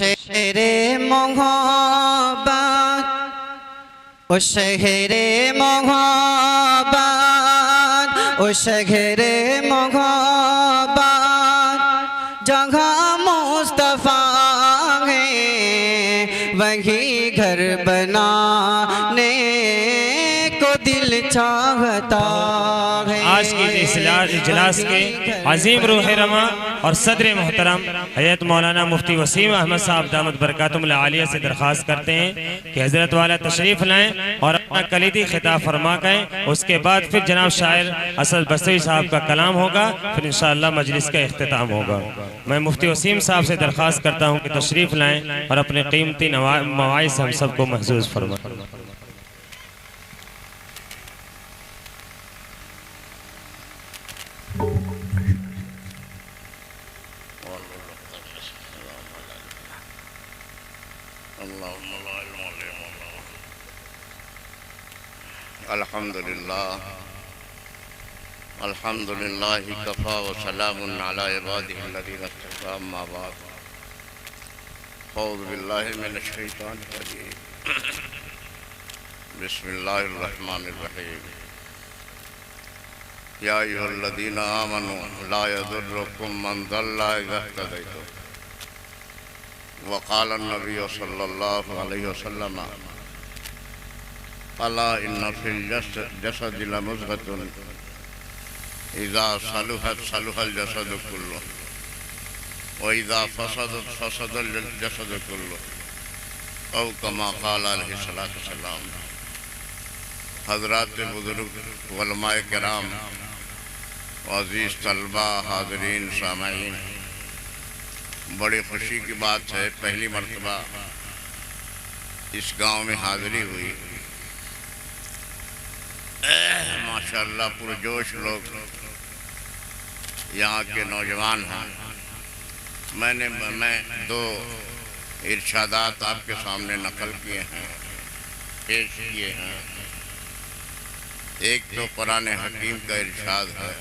شہر محبت او شہر محبت او شہر محبت جہاں مصطفیٰ ہے وہی گھر بنانے کو دل چاہتا ہے۔ آج کی اجلاس کے عظیم روح رواں اور صدر محترم حضرت مولانا مفتی وسیم احمد صاحب دامت برکاتہم العالیہ سے درخواست کرتے ہیں کہ حضرت والا تشریف لائیں اور اپنا کلیدی خطاب فرما کریں۔ اس کے بعد پھر جناب شاعر اسد بصری صاحب کا کلام ہوگا، پھر انشاءاللہ مجلس کا اختتام ہوگا۔ میں مفتی وسیم صاحب سے درخواست کرتا ہوں کہ تشریف لائیں اور اپنے قیمتی مواعظ ہم سب کو محظوظ فرمائیں۔ الحمدللہ کفا وسلام علی عبادہ الذین اصطفیٰ اما بعد اعوذ باللہ من الشیطان الرجیم بسم اللہ الرحمن الرحیم یا ایھا الذین آمنوا لا یضرکم من ضل اذا اہتدیتم وقال النبی صلی اللہ علیہ وسلم الا ان فی الجسد لمضغۃ اذا صلحت صلح الجسد كله واذا فسدت فسد الجسد كله او كما قال علیہ الصلوۃ والسلام۔ حضرات بزرگ، علماء کرام، عزیز طلبہ، حاضرین، سامعین، بڑی خوشی کی بات ہے، پہلی مرتبہ اس گاؤں میں حاضری ہوئی۔ ماشاءاللہ پرجوش لوگ یہاں کے نوجوان ہیں۔ میں دو ارشادات آپ کے سامنے نقل کیے ہیں، پیش کیے ہیں۔ ایک تو قرآن حکیم کا ارشاد ہے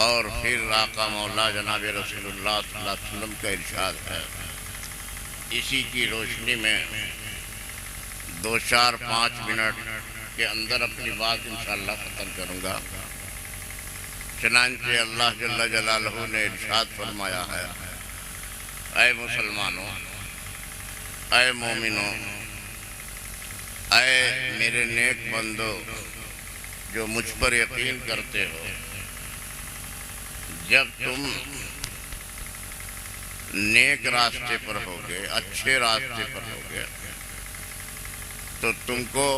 اور پھر آقا مولا جناب رسول اللہ صلی اللہ علیہ وسلم کا ارشاد ہے۔ اسی کی روشنی میں 2-4-5 منٹ کے اندر اپنی بات انشاءاللہ ختم کروں گا۔ چنانچہ اللہ جل جلالہ نے ارشاد فرمایا ہے، اے مسلمانوں، اے مومنوں، اے میرے نیک بندو جو مجھ پر یقین کرتے ہو، جب تم نیک راستے پر ہوگے، اچھے راستے پر ہوگے، تو تم کو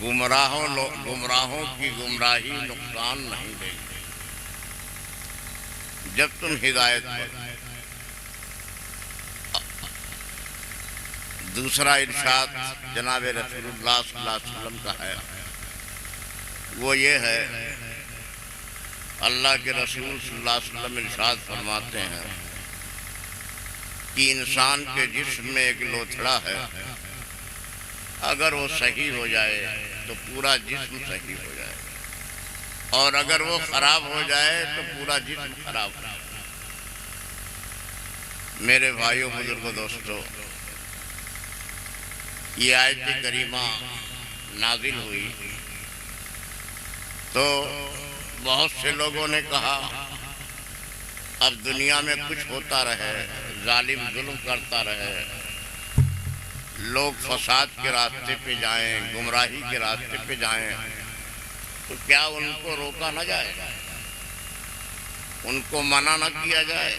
گمراہوں کی گمراہی نقصان نہیں دے گی۔ جب تم ہدایت پر۔ دوسرا ارشاد جناب رسول اللہ صلی اللہ علیہ وسلم کا ہے، وہ یہ ہے، اللہ کے رسول صلی اللہ علیہ وسلم ارشاد فرماتے ہیں کہ انسان کے جسم میں ایک لوتھڑا ہے، اگر وہ صحیح ہو جائے تو پورا جسم صحیح ہو جائے، اور اگر وہ خراب ہو جائے تو پورا جسم خراب ہو جائے۔ میرے بھائیوں، بزرگوں، دوستوں، یہ آیت کریمہ نازل ہوئی تو بہت سے لوگوں نے کہا اب دنیا میں کچھ ہوتا رہے، ظالم ظلم کرتا رہے، لوگ فساد کے راستے پہ جائیں، گمراہی کے راستے پہ جائیں، تو کیا ان کو روکا نہ جائے، ان کو منع نہ کیا جائے،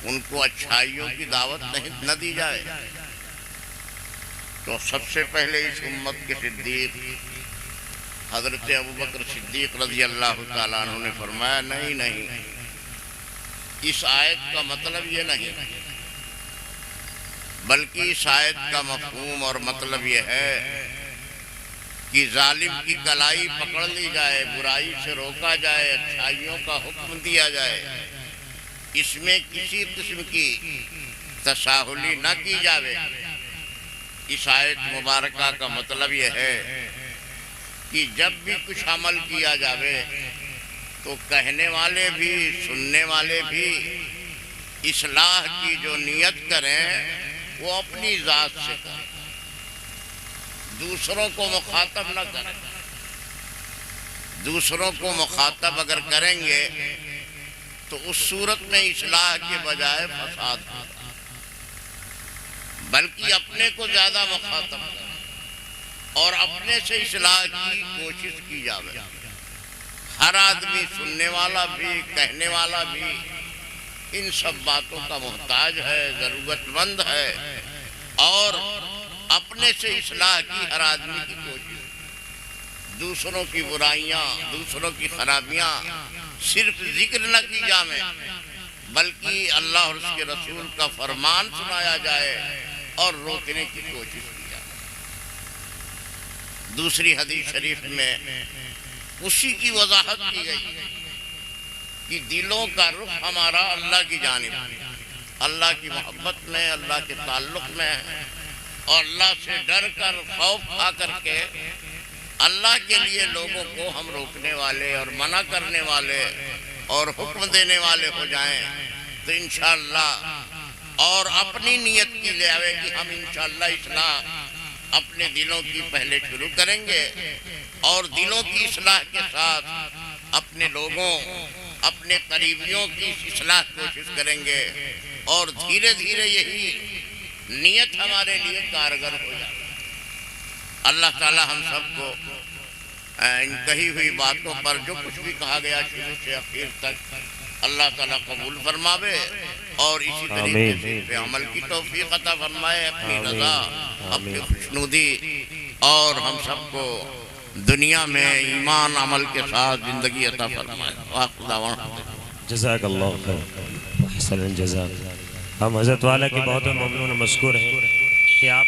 ان کو اچھائیوں کی دعوت نہ دی جائے؟ تو سب سے پہلے اس امت کے صدیق حضرت ابوبکر صدیق رضی اللہ تعالیٰ عنہ نے فرمایا، نہیں، اس آیت کا مطلب یہ نہیں، بلکہ اس آیت کا مفہوم اور مطلب یہ ہے کہ ظالم کی کلائی پکڑ لی جائے، برائی سے روکا جائے، اچھائیوں کا حکم دیا جائے، اس میں کسی قسم کی تساہلی نہ کی جاوے۔ اس آیت مبارکہ کا مطلب یہ ہے کہ جب بھی کچھ عمل کیا جاوے تو کہنے والے بھی، سننے والے بھی اصلاح کی جو نیت کریں وہ اپنی ذات سے کریں، دوسروں کو مخاطب نہ کریں۔ دوسروں کو مخاطب اگر کریں گے تو اس صورت میں اصلاح کے بجائے فساد ہوگا، بلکہ اپنے کو زیادہ مخاطب کریں اور اپنے سے اصلاح کی کوشش کی جاوے۔ ہر آدمی سننے والا بھی، کہنے والا بھی ان سب باتوں کا محتاج ہے، ضرورت مند ہے، اور اپنے سے اصلاح کی ہر آدمی کی کوشش۔ دوسروں کی برائیاں، دوسروں کی خرابیاں صرف ذکر نہ کی جائیں، بلکہ اللہ اور اس کے رسول کا فرمان سنایا جائے اور روکنے کی کوشش کی جائے۔ دوسری حدیث شریف میں اسی کی وضاحت کی گئی کہ دلوں کا رخ ہمارا اللہ کی جانب، اللہ کی محبت میں، اللہ کے تعلق میں، اور اللہ سے ڈر کر، خوف کھا کر کے اللہ کے لیے لوگوں کو ہم روکنے والے اور منع کرنے والے اور حکم دینے والے ہو جائیں تو انشاءاللہ، اور اپنی نیت کی لے آوے کہ ہم انشاءاللہ اصلاح اپنے دلوں کی پہلے شروع کریں گے، اور دلوں کی اصلاح کے ساتھ اپنے لوگوں، اپنے قریبیوں کی اصلاح کوشش کریں گے، اور دھیرے دھیرے یہی نیت ہمارے لیے کارگر ہو جائے۔ اللہ تعالی ہم سب کو ان کہی ہوئی باتوں پر جو کچھ بھی کہا گیا شروع سے اخیر تک اللہ تعالیٰ قبول فرماوے، اور اسی طریقے سے اس پہ عمل کی توفیق عطا فرمائے، اپنی رضا، اپنی خوشنودی، اور ہم سب کو دنیا میں ایمان عمل کے ساتھ زندگی عطا فرمائے۔ وآخر دعوانا جزاک اللہ خیر حسن الجزاک۔ ہم حضرت والا کی بہت ممنون و مشکور ہیں کہ آپ